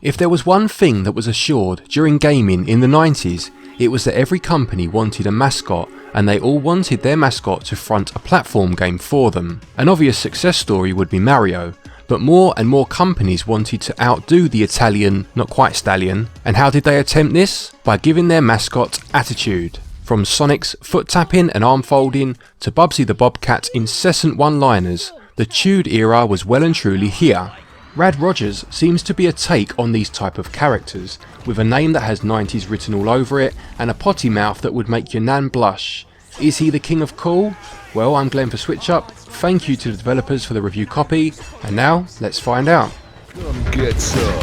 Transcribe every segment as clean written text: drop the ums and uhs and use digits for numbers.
If there was one thing that was assured during gaming in the 90s, it was that every company wanted a mascot, and they all wanted their mascot to front a platform game for them. An obvious success story would be Mario, but more and more companies wanted to outdo the Italian, not quite stallion, and how did they attempt this? By giving their mascot attitude. From Sonic's foot tapping and arm folding to Bubsy the Bobcat's incessant one-liners, the tude era was well and truly here. Rad Rogers seems to be a take on these type of characters, with a name that has 90s written all over it and a potty mouth that would make your nan blush. Is he the king of cool? Well, I'm Glen for SwitchUp, thank you to the developers for the review copy, and now let's find out. Come get some.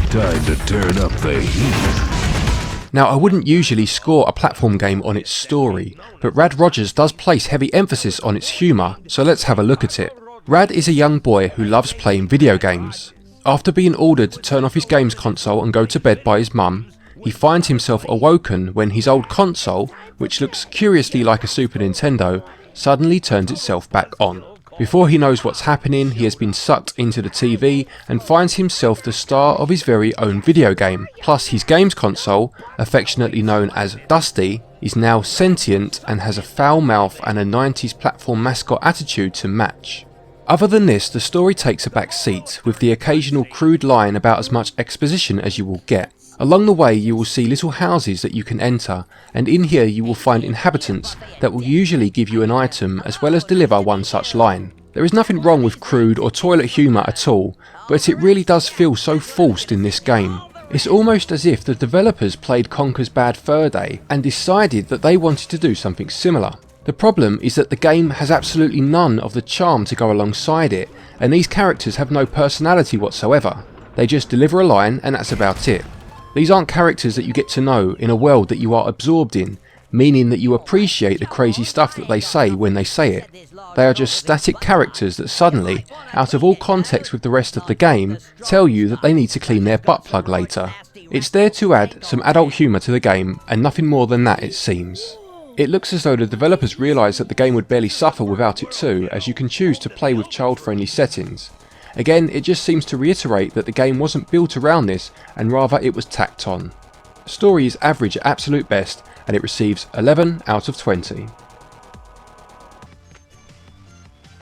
Time to turn up the heat. Now, I wouldn't usually score a platform game on its story, but Rad Rogers does place heavy emphasis on its humour, so let's have a look at it. Rad is a young boy who loves playing video games. After being ordered to turn off his games console and go to bed by his mum, he finds himself awoken when his old console, which looks curiously like a Super Nintendo, suddenly turns itself back on. Before he knows what's happening, he has been sucked into the TV and finds himself the star of his very own video game. Plus, his games console, affectionately known as Dusty, is now sentient and has a foul mouth and a 90s platform mascot attitude to match. Other than this, the story takes a back seat, with the occasional crude line about as much exposition as you will get. Along the way you will see little houses that you can enter, and in here you will find inhabitants that will usually give you an item as well as deliver one such line. There is nothing wrong with crude or toilet humour at all, but it really does feel so forced in this game. It's almost as if the developers played Conker's Bad Fur Day and decided that they wanted to do something similar. The problem is that the game has absolutely none of the charm to go alongside it, and these characters have no personality whatsoever. They just deliver a line and that's about it. These aren't characters that you get to know in a world that you are absorbed in, meaning that you appreciate the crazy stuff that they say when they say it. They are just static characters that suddenly, out of all context with the rest of the game, tell you that they need to clean their butt plug later. It's there to add some adult humour to the game, and nothing more than that it seems. It looks as though the developers realised that the game would barely suffer without it too, as you can choose to play with child-friendly settings. Again, it just seems to reiterate that the game wasn't built around this, and rather it was tacked on. The story is average at absolute best, and it receives 11 out of 20.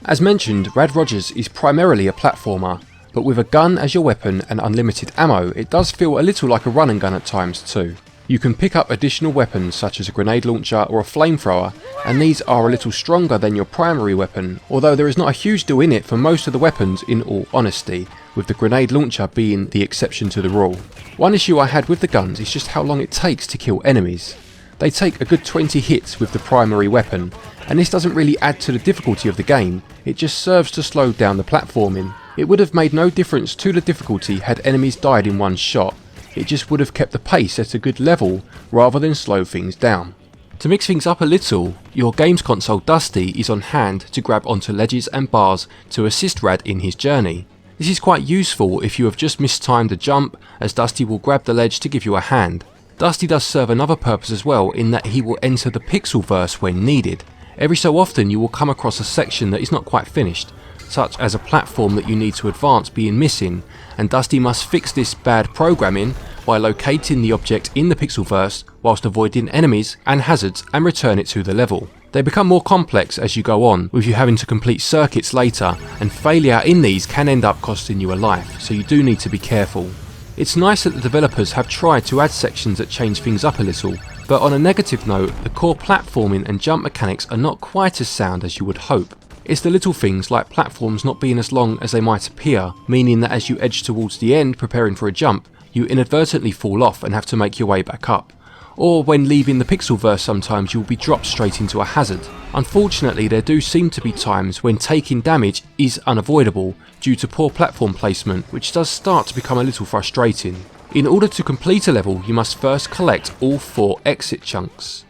As mentioned, Rad Rogers is primarily a platformer, but with a gun as your weapon and unlimited ammo, it does feel a little like a run and gun at times too. You can pick up additional weapons such as a grenade launcher or a flamethrower, and these are a little stronger than your primary weapon, although there is not a huge deal in it for most of the weapons in all honesty, with the grenade launcher being the exception to the rule. One issue I had with the guns is just how long it takes to kill enemies. They take a good 20 hits with the primary weapon, and this doesn't really add to the difficulty of the game, it just serves to slow down the platforming. It would have made no difference to the difficulty had enemies died in one shot. It just would have kept the pace at a good level rather than slow things down. To mix things up a little, your games console Dusty is on hand to grab onto ledges and bars to assist Rad in his journey. This is quite useful if you have just mistimed a jump, as Dusty will grab the ledge to give you a hand. Dusty does serve another purpose as well, in that he will enter the Pixelverse when needed. Every so often you will come across a section that is not quite finished, such as a platform that you need to advance being missing, and Dusty must fix this bad programming by locating the object in the Pixelverse whilst avoiding enemies and hazards and return it to the level. They become more complex as you go on, with you having to complete circuits later, and failure in these can end up costing you a life, so you do need to be careful. It's nice that the developers have tried to add sections that change things up a little, but on a negative note, the core platforming and jump mechanics are not quite as sound as you would hope. It's the little things like platforms not being as long as they might appear, meaning that as you edge towards the end preparing for a jump, you inadvertently fall off and have to make your way back up. Or when leaving the Pixelverse sometimes you will be dropped straight into a hazard. Unfortunately, there do seem to be times when taking damage is unavoidable due to poor platform placement, which does start to become a little frustrating. In order to complete a level, you must first collect all 4 exit chunks.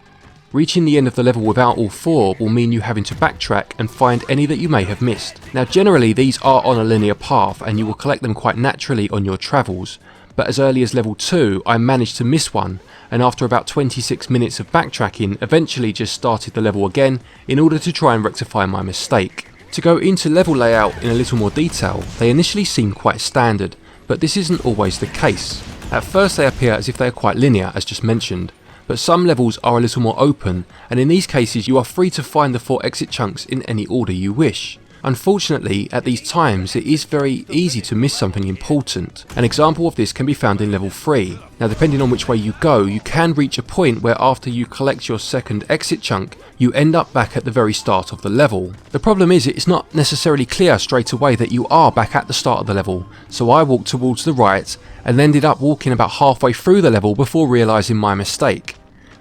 Reaching the end of the level without all 4 will mean you having to backtrack and find any that you may have missed. Now generally these are on a linear path and you will collect them quite naturally on your travels, but as early as level 2 I managed to miss one, and after about 26 minutes of backtracking eventually just started the level again in order to try and rectify my mistake. To go into level layout in a little more detail, they initially seem quite standard, but this isn't always the case. At first they appear as if they are quite linear, as just mentioned, but some levels are a little more open, and in these cases you are free to find the 4 exit chunks in any order you wish. Unfortunately, at these times it is very easy to miss something important. An example of this can be found in level 3. Now depending on which way you go, you can reach a point where after you collect your second exit chunk, you end up back at the very start of the level. The problem is it's not necessarily clear straight away that you are back at the start of the level, so I walked towards the right and ended up walking about halfway through the level before realising my mistake.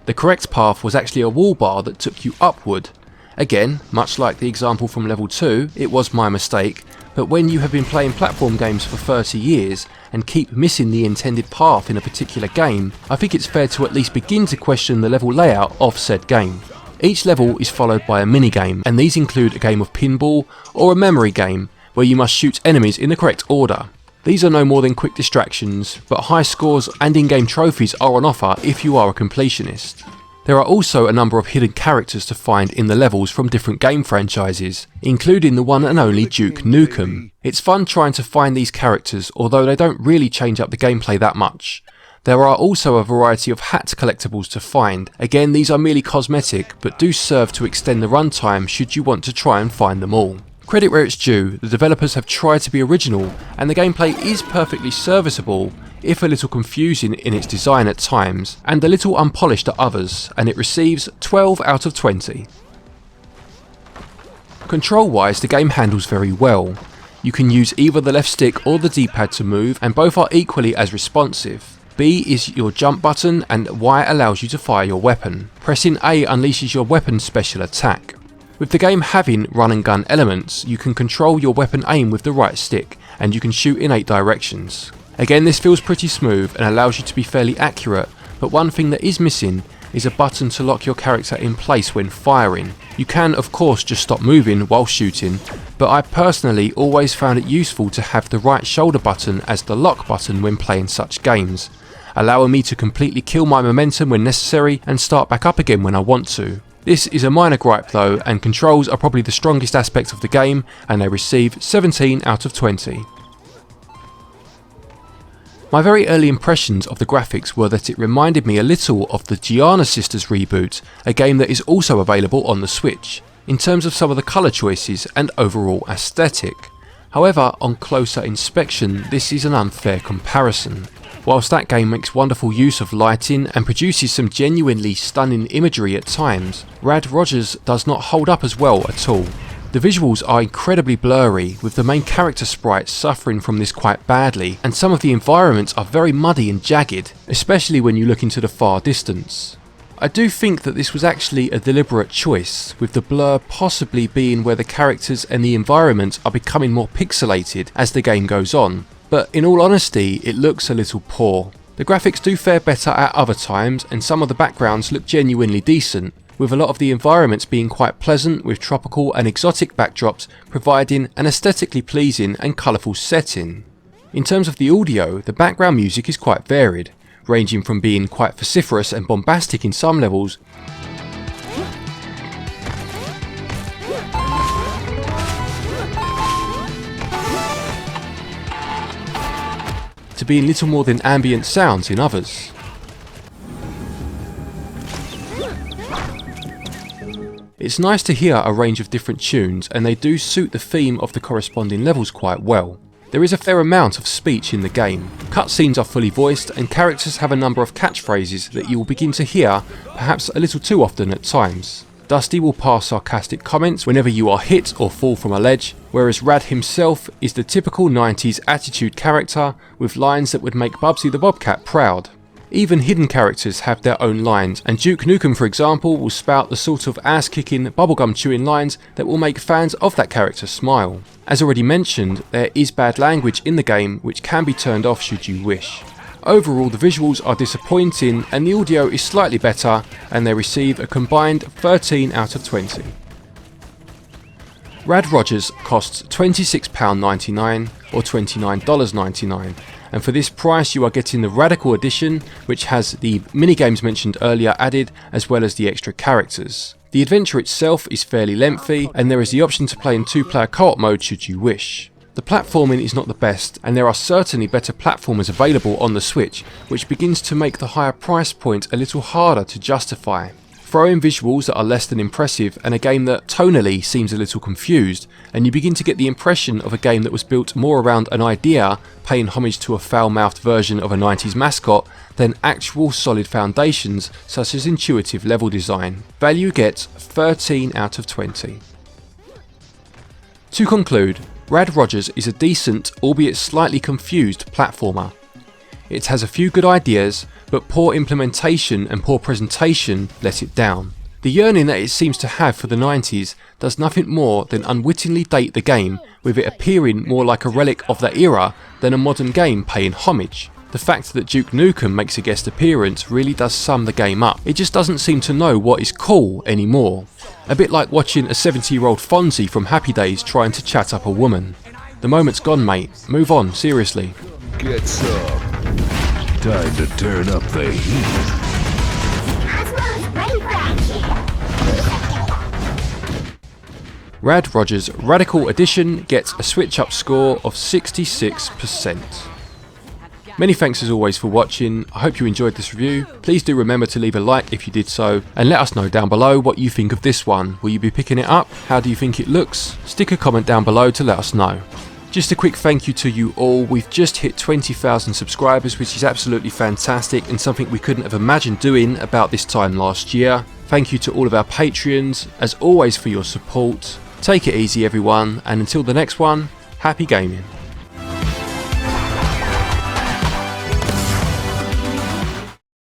The correct path was actually a wall bar that took you upward. Again, much like the example from level 2, it was my mistake, but when you have been playing platform games for 30 years and keep missing the intended path in a particular game, I think it's fair to at least begin to question the level layout of said game. Each level is followed by a minigame, and these include a game of pinball or a memory game where you must shoot enemies in the correct order. These are no more than quick distractions, but high scores and in-game trophies are on offer if you are a completionist. There are also a number of hidden characters to find in the levels from different game franchises, including the one and only Duke Nukem. It's fun trying to find these characters, although they don't really change up the gameplay that much. There are also a variety of hat collectibles to find. Again, these are merely cosmetic, but do serve to extend the runtime should you want to try and find them all. Credit where it's due, the developers have tried to be original, and the gameplay is perfectly serviceable, if a little confusing in its design at times, and a little unpolished at others, and it receives 12 out of 20. Control wise, the game handles very well. You can use either the left stick or the D-pad to move, and both are equally as responsive. B is your jump button and Y allows you to fire your weapon. Pressing A unleashes your weapon's special attack. With the game having run and gun elements, you can control your weapon aim with the right stick, and you can shoot in 8 directions. Again, this feels pretty smooth and allows you to be fairly accurate, but one thing that is missing is a button to lock your character in place when firing. You can of course just stop moving while shooting, but I personally always found it useful to have the right shoulder button as the lock button when playing such games, allowing me to completely kill my momentum when necessary and start back up again when I want to. This is a minor gripe though, and controls are probably the strongest aspect of the game, and they receive 17 out of 20. My very early impressions of the graphics were that it reminded me a little of the Giana Sisters reboot, a game that is also available on the Switch, in terms of some of the colour choices and overall aesthetic. However, on closer inspection, this is an unfair comparison. Whilst that game makes wonderful use of lighting and produces some genuinely stunning imagery at times, Rad Rogers does not hold up as well at all. The visuals are incredibly blurry, with the main character sprites suffering from this quite badly, and some of the environments are very muddy and jagged, especially when you look into the far distance. I do think that this was actually a deliberate choice, with the blur possibly being where the characters and the environment are becoming more pixelated as the game goes on. But in all honesty, it looks a little poor. The graphics do fare better at other times, and some of the backgrounds look genuinely decent, with a lot of the environments being quite pleasant with tropical and exotic backdrops providing an aesthetically pleasing and colourful setting. In terms of the audio, the background music is quite varied, ranging from being quite vociferous and bombastic in some levels to being little more than ambient sounds in others. It's nice to hear a range of different tunes, and they do suit the theme of the corresponding levels quite well. There is a fair amount of speech in the game. Cutscenes are fully voiced, and characters have a number of catchphrases that you will begin to hear perhaps a little too often at times. Dusty will pass sarcastic comments whenever you are hit or fall from a ledge, whereas Rad himself is the typical 90s attitude character with lines that would make Bubsy the Bobcat proud. Even hidden characters have their own lines, and Duke Nukem for example will spout the sort of ass-kicking, bubblegum chewing lines that will make fans of that character smile. As already mentioned, there is bad language in the game which can be turned off should you wish. Overall, the visuals are disappointing and the audio is slightly better, and they receive a combined 13 out of 20. Rad Rogers costs £26.99 or $29.99, and for this price you are getting the Radical Edition, which has the minigames mentioned earlier added, as well as the extra characters. The adventure itself is fairly lengthy, and there is the option to play in 2-player co-op mode should you wish. The platforming is not the best, and there are certainly better platformers available on the Switch, which begins to make the higher price point a little harder to justify. Throw in visuals that are less than impressive and a game that tonally seems a little confused, and you begin to get the impression of a game that was built more around an idea, paying homage to a foul-mouthed version of a 90s mascot, than actual solid foundations such as intuitive level design. Value gets 13 out of 20. To conclude, Rad Rogers is a decent, albeit slightly confused platformer. It has a few good ideas, but poor implementation and poor presentation let it down. The yearning that it seems to have for the 90s does nothing more than unwittingly date the game, with it appearing more like a relic of that era than a modern game paying homage. The fact that Duke Nukem makes a guest appearance really does sum the game up. It just doesn't seem to know what is cool anymore. A bit like watching a 70-year-old Fonzie from Happy Days trying to chat up a woman. The moment's gone, mate. Move on, seriously. Get some. Time to turn up the heat. Rad Rogers Radical Edition gets a SwitchUp score of 66%. Many thanks as always for watching. I hope you enjoyed this review. Please do remember to leave a like if you did so, and let us know down below what you think of this one. Will you be picking it up? How do you think it looks? Stick a comment down below to let us know. Just a quick thank you to you all. We've just hit 20,000 subscribers, which is absolutely fantastic and something we couldn't have imagined doing about this time last year. Thank you to all of our Patreons, as always, for your support. Take it easy everyone, and until the next one, happy gaming.